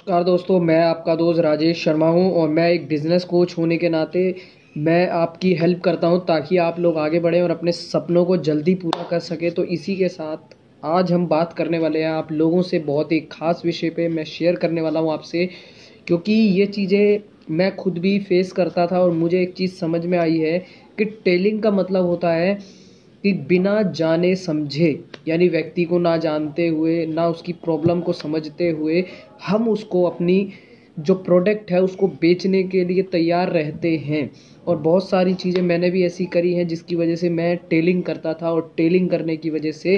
नमस्कार दोस्तों, मैं आपका दोस्त राजेश शर्मा हूं और मैं एक बिज़नेस कोच होने के नाते मैं आपकी हेल्प करता हूं ताकि आप लोग आगे बढ़ें और अपने सपनों को जल्दी पूरा कर सकें। तो इसी के साथ आज हम बात करने वाले हैं आप लोगों से बहुत ही ख़ास विषय पे मैं शेयर करने वाला हूं आपसे, क्योंकि ये चीज़ें मैं खुद भी फेस करता था और मुझे एक चीज़ समझ में आई है कि टेलिंग का मतलब होता है कि बिना जाने समझे, यानी व्यक्ति को ना जानते हुए ना उसकी प्रॉब्लम को समझते हुए हम उसको अपनी जो प्रोडक्ट है उसको बेचने के लिए तैयार रहते हैं। और बहुत सारी चीज़ें मैंने भी ऐसी करी हैं जिसकी वजह से मैं टेलिंग करता था और टेलिंग करने की वजह से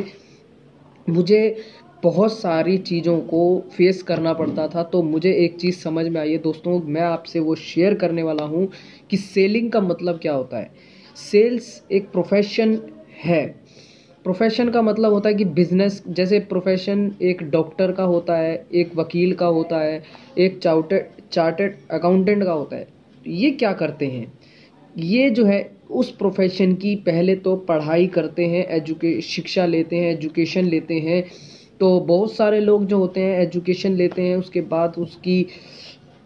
मुझे बहुत सारी चीज़ों को फेस करना पड़ता था। तो मुझे एक चीज़ समझ में आई है दोस्तों, मैं आपसे वो शेयर करने वाला हूँ कि सेलिंग का मतलब क्या होता है। सेल्स एक प्रोफेशन है। प्रोफेशन का मतलब होता है कि बिजनेस, जैसे प्रोफेशन एक डॉक्टर का होता है, एक वकील का होता है, एक चार्टर्ड अकाउंटेंट का होता है। ये क्या करते हैं, ये जो है उस प्रोफेशन की पहले तो पढ़ाई करते हैं, शिक्षा लेते हैं, एजुकेशन लेते हैं। तो बहुत सारे लोग जो होते हैं एजुकेशन लेते हैं, उसके बाद उसकी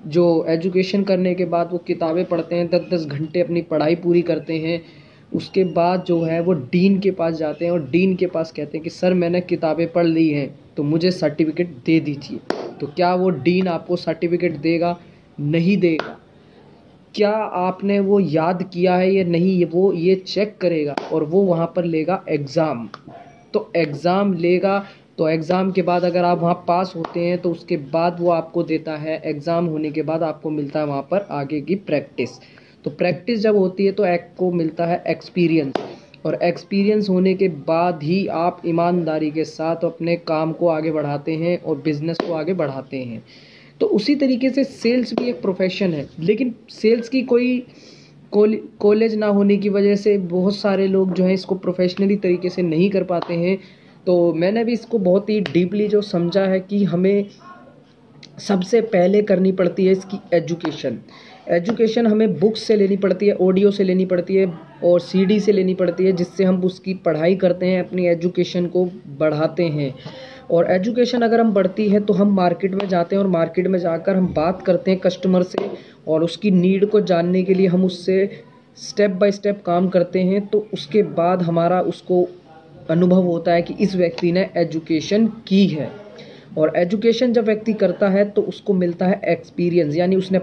जो एजुकेशन करने के बाद वो किताबें पढ़ते हैं, 10-10 घंटे अपनी पढ़ाई पूरी करते हैं। उसके बाद जो है वो डीन के पास जाते हैं और डीन के पास कहते हैं कि सर मैंने किताबें पढ़ ली हैं तो मुझे सर्टिफिकेट दे दीजिए। तो क्या वो डीन आपको सर्टिफिकेट देगा? नहीं देगा। क्या आपने वो याद किया है या नहीं, वो ये चेक करेगा और वो वहाँ पर लेगा एग्ज़ाम। तो एग्ज़ाम लेगा, तो एग्ज़ाम के बाद अगर आप वहाँ पास होते हैं तो उसके बाद वो आपको देता है, एग्ज़ाम होने के बाद आपको मिलता है वहाँ पर आगे की प्रैक्टिस। तो प्रैक्टिस जब होती है तो आपको मिलता है एक्सपीरियंस, और एक्सपीरियंस होने के बाद ही आप ईमानदारी के साथ अपने काम को आगे बढ़ाते हैं और बिज़नेस को आगे बढ़ाते हैं। तो उसी तरीके से सेल्स भी एक प्रोफेशन है, लेकिन सेल्स की कोई कॉलेज ना होने की वजह से बहुत सारे लोग जो हैं इसको प्रोफेशनली तरीके से नहीं कर पाते हैं। तो मैंने भी इसको बहुत ही डीपली जो समझा है कि हमें सबसे पहले करनी पड़ती है इसकी एजुकेशन। एजुकेशन हमें बुक्स से लेनी पड़ती है, ऑडियो से लेनी पड़ती है और सीडी से लेनी पड़ती है, जिससे हम उसकी पढ़ाई करते हैं, अपनी एजुकेशन को बढ़ाते हैं। और एजुकेशन अगर हम बढ़ती है तो हम मार्केट में जाते हैं और मार्केट में जाकर हम बात करते हैं कस्टमर से और उसकी नीड को जानने के लिए हम उससे स्टेप बाय स्टेप काम करते हैं। तो उसके बाद हमारा उसको अनुभव होता है कि इस व्यक्ति ने एजुकेशन की है। और एजुकेशन जब व्यक्ति करता है तो उसको मिलता है एक्सपीरियंस, यानी उसने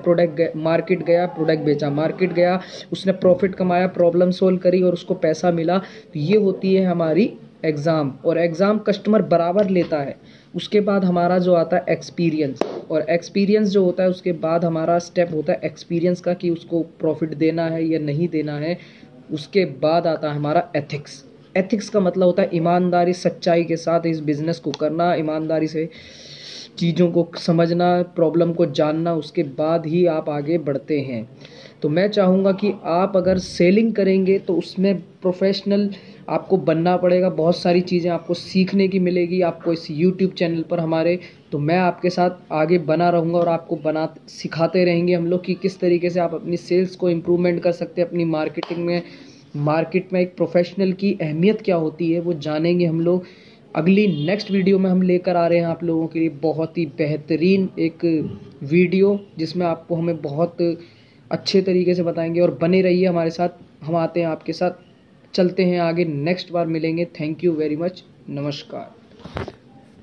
मार्केट गया, प्रोडक्ट बेचा, मार्केट गया, उसने प्रॉफिट कमाया, प्रॉब्लम सोल्व करी और उसको पैसा मिला। तो ये होती है हमारी एग्ज़ाम, और एग्ज़ाम कस्टमर बराबर लेता है। उसके बाद हमारा जो आता है एक्सपीरियंस, और एक्सपीरियंस जो होता है उसके बाद हमारा स्टेप होता है एक्सपीरियंस का कि उसको प्रॉफिट देना है या नहीं देना है। उसके बाद आता है हमारा एथिक्स। एथिक्स का मतलब होता है ईमानदारी, सच्चाई के साथ इस बिज़नेस को करना, ईमानदारी से चीज़ों को समझना, प्रॉब्लम को जानना, उसके बाद ही आप आगे बढ़ते हैं। तो मैं चाहूँगा कि आप अगर सेलिंग करेंगे तो उसमें प्रोफेशनल आपको बनना पड़ेगा। बहुत सारी चीज़ें आपको सीखने की मिलेगी आपको इस यूट्यूब चैनल पर हमारे। तो मैं आपके साथ आगे बना रहूँगा और आपको सिखाते रहेंगे हम लोग कि किस तरीके से आप अपनी सेल्स को इम्प्रूवमेंट कर सकते हैं, अपनी मार्केटिंग में। मार्केट में एक प्रोफेशनल की अहमियत क्या होती है वो जानेंगे हम लोग। अगली नेक्स्ट वीडियो में हम लेकर आ रहे हैं आप लोगों के लिए बहुत ही बेहतरीन एक वीडियो, जिसमें आपको हमें बहुत अच्छे तरीके से बताएंगे। और बने रहिए हमारे साथ, हम आते हैं आपके साथ, चलते हैं आगे, नेक्स्ट बार मिलेंगे। थैंक यू वेरी मच, नमस्कार।